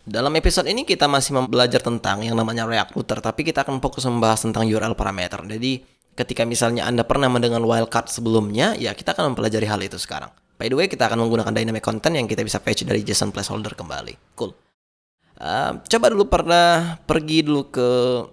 Dalam episode ini kita masih belajar tentang yang namanya React Router, tapi kita akan fokus membahas tentang URL parameter. Jadi, ketika misalnya Anda pernah mendengar wildcard sebelumnya, ya kita akan mempelajari hal itu sekarang. By the way, kita akan menggunakan dynamic content yang kita bisa fetch dari JSON placeholder kembali. Cool. Coba dulu pergi dulu ke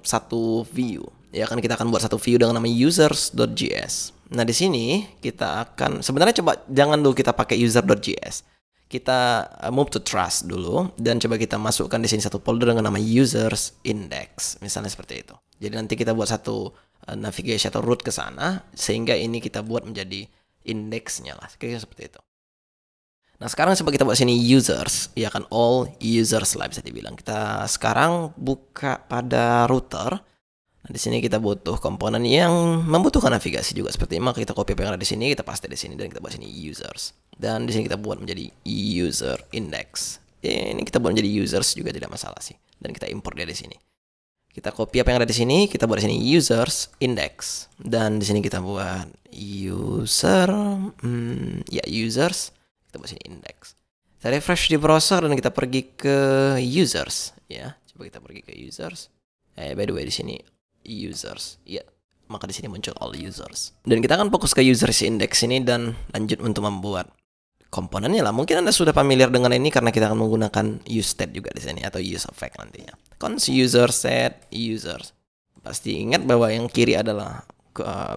satu view. Ya kan kita akan buat satu view dengan nama users.js. Nah, di sini kita akan sebenarnya coba jangan dulu kita pakai user.js. Kita move to trust dulu dan coba kita masukkan di sini satu folder dengan nama users index, misalnya seperti itu. Jadi nanti kita buat satu navigation atau route ke sana sehingga ini kita buat menjadi indeksnya lah, kayak seperti itu. Nah, sekarang coba kita buat sini users, ya kan all users lah bisa dibilang. Kita sekarang buka pada router. Nah, di sini kita butuh komponen yang membutuhkan navigasi juga seperti ini. Maka kita copy apa yang ada di sini, kita paste di sini dan kita buat sini users. Dan di sini kita buat menjadi user index. Ini kita buat menjadi users juga tidak masalah sih. Dan kita import dia di sini. Kita copy apa yang ada di sini, kita buat di sini users index. Dan di sini kita buat user, users. Kita buat sini index. Kita refresh di browser dan kita pergi ke users. Ya, coba kita pergi ke users. By the way di sini users. Ya, maka di sini muncul all users. Dan kita akan fokus ke users index ini dan lanjut untuk membuat komponennya lah. Mungkin Anda sudah familiar dengan ini karena kita akan menggunakan useState juga di sini atau useEffect nantinya. Const user set users. Pasti ingat bahwa yang kiri adalah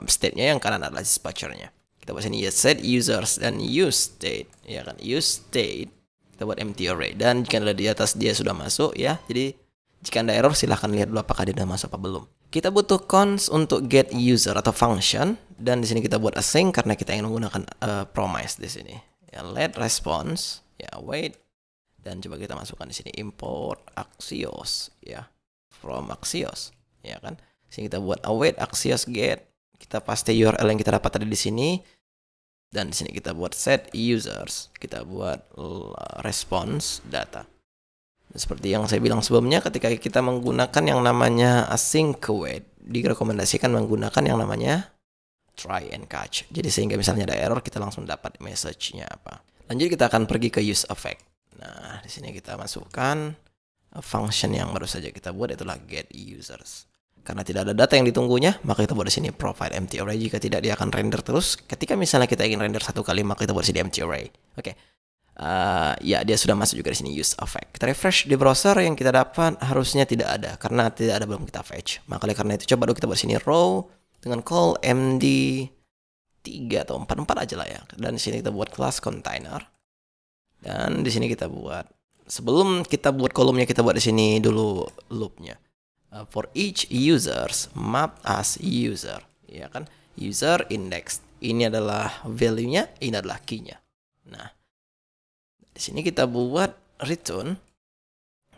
state-nya, yang kanan adalah dispatcher-nya. Kita buat sini set users dan useState, ya kan? UseState. Kita buat empty array dan jika ada di atas dia sudah masuk ya. Jadi jika Anda error silahkan lihat dulu apakah dia sudah masuk apa belum. Kita butuh const untuk get user atau function dan di sini kita buat async karena kita ingin menggunakan promise di sini. Ya, let response, ya await, dan coba kita masukkan di sini import Axios, ya from Axios, ya kan. Sini kita buat await Axios get, kita paste URL yang kita dapat tadi di sini, dan di sini kita buat set users, kita buat response data. Dan seperti yang saya bilang sebelumnya, ketika kita menggunakan yang namanya async await, direkomendasikan menggunakan yang namanya try and catch. Jadi sehingga misalnya ada error kita langsung dapat message-nya apa. Lanjut kita akan pergi ke useEffect. Nah, di sini kita masukkan function yang baru saja kita buat itulah get users. Karena tidak ada data yang ditunggunya, maka kita buat di sini provide empty array. Jika tidak dia akan render terus. Ketika misalnya kita ingin render satu kali, maka kita buat di sini empty array. Oke. Ya dia sudah masuk juga di sini useEffect. Kita refresh di browser yang kita dapat harusnya tidak ada karena tidak ada belum kita fetch. Maka karena itu coba dulu kita buat di sini row dengan call md 3 atau 44 aja lah ya. Dan di sini kita buat class container. Dan di sini kita buat sebelum kita buat kolomnya kita buat di sini dulu loopnya. For each users map as user, ya kan? User index. Ini adalah value-nya, ini adalah key-nya. Nah, di sini kita buat return.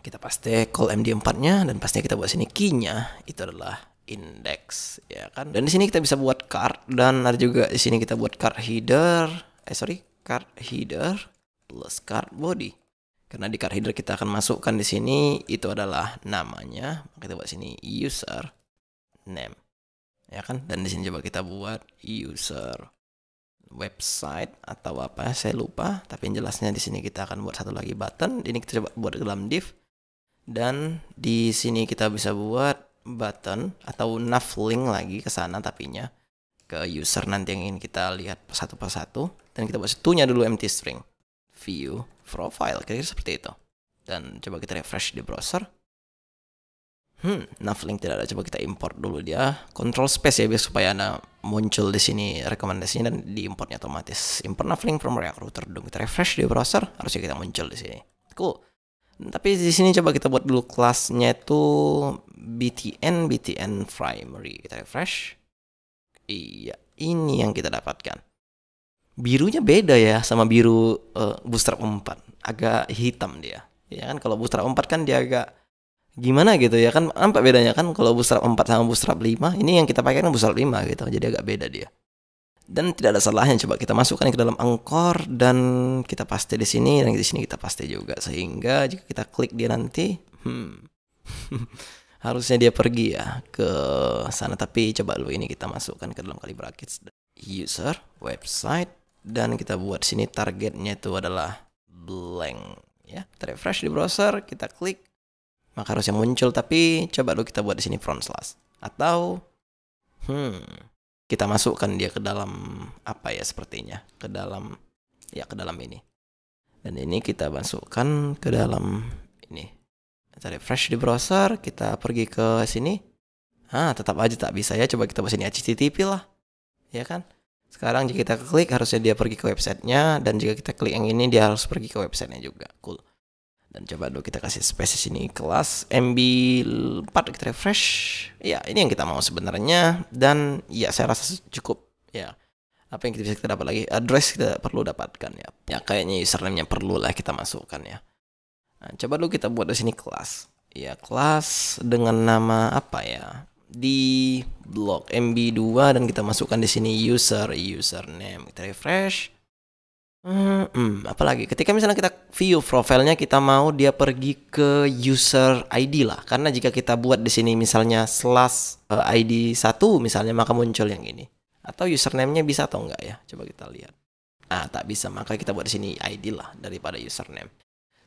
Kita paste call md4-nya dan pastinya kita buat sini key-nya itu adalah index, ya kan. Dan di sini kita bisa buat card dan ada juga di sini kita buat card header, card header plus card body. Karena di card header kita akan masukkan di sini itu adalah namanya, maka kita buat sini user name, ya kan. Dan di sini coba kita buat user website atau apa saya lupa, tapi yang jelasnya di sini kita akan buat satu lagi button. Ini kita coba buat dalam div dan di sini kita bisa buat button atau nav link lagi ke sana tapinya ke user nanti yang ingin kita lihat satu persatu dan kita buat satunya dulu empty string view profile kira-kira seperti itu dan coba kita refresh di browser. Nav link tidak ada, coba kita import dulu dia control space ya biar supaya Anda muncul di sini rekomendasinya dan diimportnya otomatis. Import nav link from React Router dong. Kita refresh di browser harusnya kita muncul di sini. Cool. Tapi di sini coba kita buat dulu kelasnya itu btn primary. Kita refresh. Iya, ini yang kita dapatkan. Birunya beda ya sama biru Bootstrap 4. Agak hitam dia. Ya kan kalau Bootstrap 4 kan dia agak gimana gitu ya kan, nampak bedanya kan kalau Bootstrap 4 sama Bootstrap 5. Ini yang kita pakai kan Bootstrap 5 gitu. Jadi agak beda dia. Dan tidak ada salahnya coba kita masukkan ke dalam Anchor dan kita paste di sini dan di sini kita paste juga sehingga jika kita klik dia nanti harusnya dia pergi ya ke sana. Tapi coba dulu ini kita masukkan ke dalam kali brackets user website dan kita buat sini targetnya itu adalah blank Ya, kita refresh di browser, kita klik, maka harusnya muncul. Tapi coba dulu kita buat di sini front slash. Atau kita masukkan dia ke dalam apa ya, sepertinya ke dalam ini. Dan ini kita masukkan ke dalam ini. Kita refresh di browser, kita pergi ke sini. Tetap aja tak bisa ya. Coba kita buat sini HTTP lah. Ya kan? Sekarang jika kita klik harusnya dia pergi ke websitenya. Dan jika kita klik yang ini dia harus pergi ke websitenya juga. Cool. Dan coba dulu kita kasih space di sini kelas MB4, kita refresh. Ya, ini yang kita mau sebenarnya. Dan ya saya rasa cukup ya. Apa yang kita dapat lagi? Address kita perlu dapatkan ya. Ya kayaknya username-nya perlu lah kita masukkan ya. Nah, coba dulu kita buat di sini kelas. Ya, kelas dengan nama apa ya? Di blok MB2 dan kita masukkan di sini username. Kita refresh. Apalagi ketika misalnya kita view profilnya, kita mau dia pergi ke user ID lah. Karena jika kita buat di sini misalnya /ID 1 misalnya, maka muncul yang ini. Atau username-nya bisa atau enggak ya? Coba kita lihat. Tak bisa, maka kita buat di sini ID lah daripada username.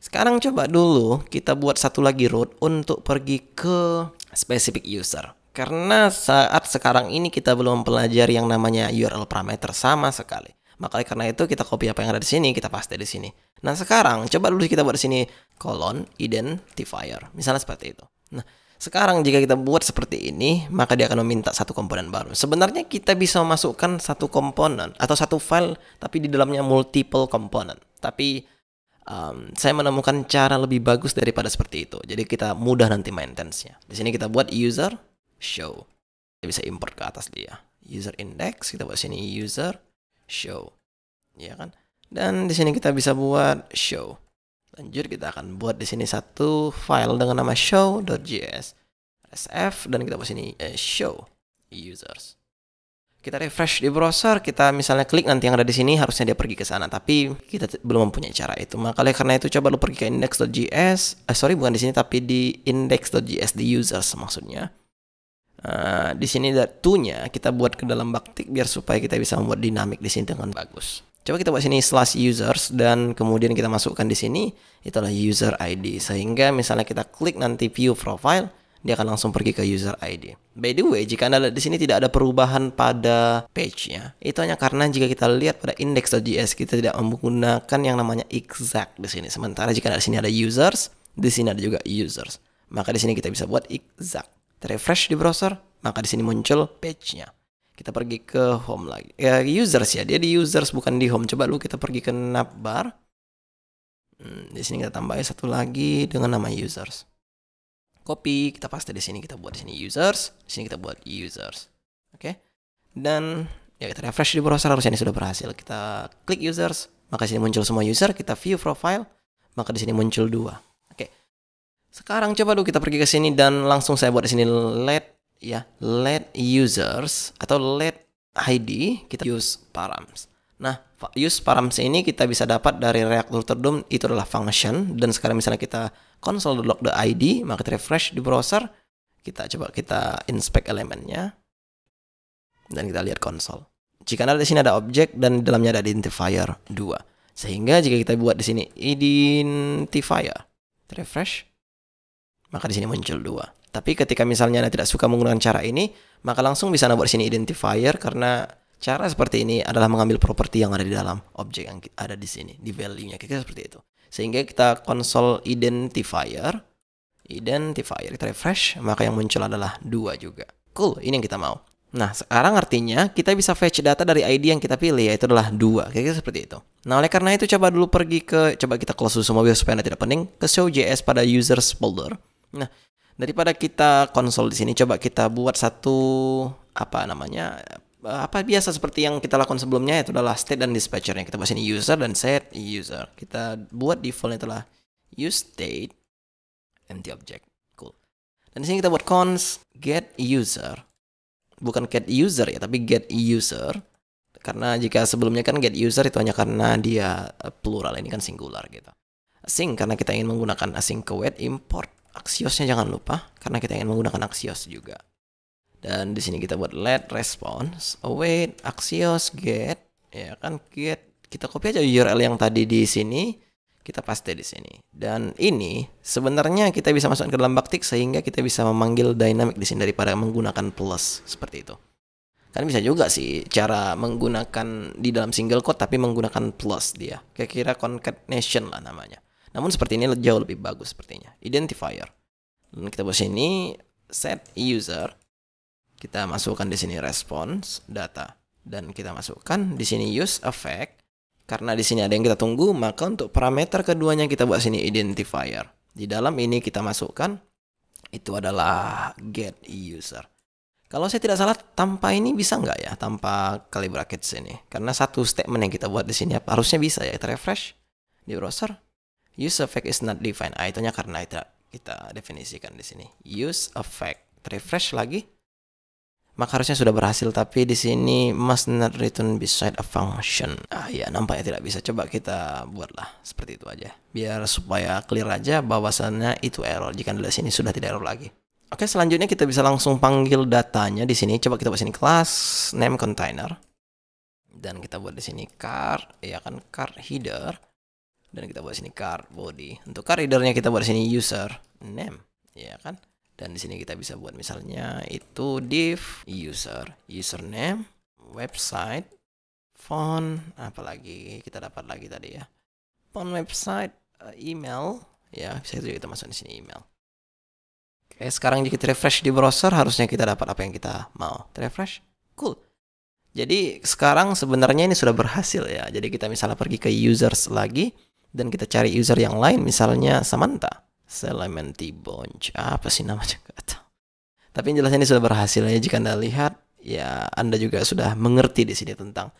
Sekarang coba dulu kita buat satu lagi route untuk pergi ke specific user. Karena saat sekarang ini kita belum mempelajari yang namanya URL parameter sama sekali. Maka karena itu kita copy apa yang ada di sini, kita paste di sini. Nah sekarang coba dulu kita buat di sini :identifier, misalnya seperti itu. Nah sekarang jika kita buat seperti ini, maka dia akan meminta satu komponen baru. Sebenarnya kita bisa memasukkan satu komponen atau satu file, tapi di dalamnya multiple komponen. Tapi saya menemukan cara lebih bagus daripada seperti itu. Jadi kita mudah nanti maintenance-nya. Di sini kita buat user show. Kita bisa import ke atas dia. User index, kita buat sini user show, ya kan? Dan di sini kita bisa buat show. Lanjut kita akan buat di sini satu file dengan nama show.js sf dan kita buat sini show users. Kita refresh di browser, kita misalnya klik nanti yang ada di sini, harusnya dia pergi ke sana, tapi kita belum mempunyai cara itu. Maka karena itu coba lu pergi ke index.js, bukan di sini tapi di index.js di users maksudnya. Di sini to-nya kita buat ke dalam backtick biar supaya kita bisa membuat dinamik di sini dengan bagus. Coba kita buat sini /users dan kemudian kita masukkan di sini itulah user ID, sehingga misalnya kita klik nanti view profile, dia akan langsung pergi ke user ID. By the way, jika Anda di sini tidak ada perubahan pada page-nya, itu hanya karena jika kita lihat pada index.js kita tidak menggunakan yang namanya exact di sini. Sementara jika di sini ada users, di sini ada juga users. Maka di sini kita bisa buat exact. Refresh di browser, maka di sini muncul page-nya. Kita pergi ke home lagi. Ya, users ya, dia di users bukan di home. Coba dulu kita pergi ke navbar. Di sini kita tambahin satu lagi dengan nama users. Copy, kita paste di sini, kita buat di sini users, di sini kita buat users. Oke. Dan ya kita refresh di browser, harusnya ini sudah berhasil. Kita klik users, maka di sini muncul semua user, kita view profile, maka di sini muncul 2. Sekarang coba dulu kita pergi ke sini dan langsung saya buat di sini let users atau let ID, kita use params. Nah, use params ini kita bisa dapat dari react.dom, itu adalah function. Dan sekarang misalnya kita console.log.id, maka kita refresh di browser, kita inspect elemennya dan kita lihat console. Jika ada di sini ada objek dan di dalamnya ada identifier 2. Sehingga jika kita buat di sini identifier, refresh, maka di sini muncul 2. Tapi ketika misalnya Anda tidak suka menggunakan cara ini, maka langsung bisa Anda buat di sini identifier, karena cara seperti ini adalah mengambil properti yang ada di dalam objek yang ada di sini, di value-nya, kira-kira seperti itu. Sehingga kita console identifier, kita refresh, maka yang muncul adalah 2 juga. Cool, ini yang kita mau. Nah, sekarang artinya kita bisa fetch data dari ID yang kita pilih, yaitu adalah 2, kira-kira seperti itu. Nah, oleh karena itu coba dulu coba kita close dulu semua biar supaya Anda tidak pening, ke show.js pada users folder. Nah, daripada kita konsol di sini, coba kita buat satu biasa seperti yang kita lakukan sebelumnya, itu adalah state dan dispatcher. Yang kita buat sini user dan set user. Kita buat defaultnya itulah use state empty object. Cool. Dan di sini kita buat const get user. Bukan get user ya, tapi get user. Karena jika sebelumnya kan get user itu hanya karena dia plural, ini kan singular gitu. Async karena kita ingin menggunakan async await, import Axios-nya jangan lupa, karena kita ingin menggunakan Axios juga. Dan di sini kita buat let response await Axios get, ya kan, get. Kita copy aja URL yang tadi di sini, Kita paste di sini. Dan ini sebenarnya kita bisa masukkan ke dalam backtick sehingga kita bisa memanggil dynamic di sini daripada menggunakan plus seperti itu. Kan bisa juga sih cara menggunakan di dalam single quote tapi menggunakan plus dia. Kira-kira concatenation lah namanya. Namun seperti ini jauh lebih bagus sepertinya. Identifier. Dan kita buat sini set user. Kita masukkan di sini response data dan kita masukkan di sini use effect. Karena di sini ada yang kita tunggu, maka untuk parameter keduanya kita buat sini identifier. Di dalam ini kita masukkan itu adalah get user. Kalau saya tidak salah tanpa ini bisa nggak ya, tanpa kali brackets ini? Karena satu statement yang kita buat di sini harusnya bisa ya. Kita refresh di browser. Use effect is not defined. Itunya karena itu kita definisikan di sini. Use effect. Refresh lagi. Maka harusnya sudah berhasil, tapi di sini must not return beside a function. Ya nampaknya tidak bisa. Coba kita buatlah seperti itu aja. Biar supaya clear aja bahwasannya itu error. Jika dari sini sudah tidak error lagi. Oke, selanjutnya kita bisa langsung panggil datanya di sini. Coba kita buat sini class name container. Dan kita buat di sini car, ya kan, car header. Dan kita buat sini car body. Untuk car headernya kita buat di sini user name, ya kan. Dan di sini kita bisa buat misalnya itu div user, username, website, font, apalagi kita dapat lagi tadi ya. Font, website, email, ya bisa juga kita masuk di sini email. Oke, sekarang jika kita refresh di browser harusnya kita dapat apa yang kita mau. Refresh, cool. Jadi sekarang sebenarnya ini sudah berhasil ya. Jadi kita misalnya pergi ke users lagi dan kita cari user yang lain, misalnya Samantha. Selementi Bonch, apa sih namanya nggak tahu. Tapi yang jelas ini sudah berhasil ya. Jika Anda lihat, ya Anda juga sudah mengerti di sini tentang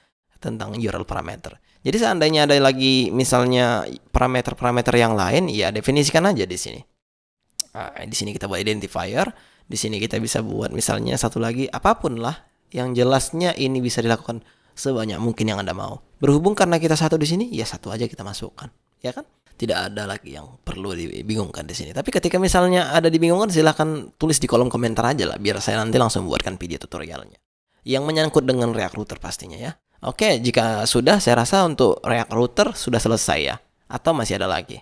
URL parameter. Jadi seandainya ada lagi misalnya parameter-parameter yang lain, ya definisikan aja di sini. Di sini kita buat identifier. Di sini kita bisa buat misalnya satu lagi, apapun lah. Yang jelasnya ini bisa dilakukan sebanyak mungkin yang Anda mau. Berhubung karena kita satu di sini, ya satu aja kita masukkan, ya kan? Tidak ada lagi yang perlu dibingungkan di sini. Tapi ketika misalnya ada dibingungkan, silahkan tulis di kolom komentar aja lah, biar saya nanti langsung buatkan video tutorialnya. Yang menyangkut dengan React Router pastinya ya. Oke, jika sudah, saya rasa untuk React Router sudah selesai ya. Atau masih ada lagi?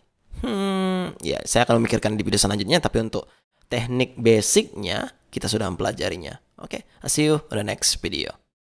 Ya, saya akan memikirkan di video selanjutnya. Tapi untuk teknik basicnya, kita sudah mempelajarinya. Oke, see you on the next video.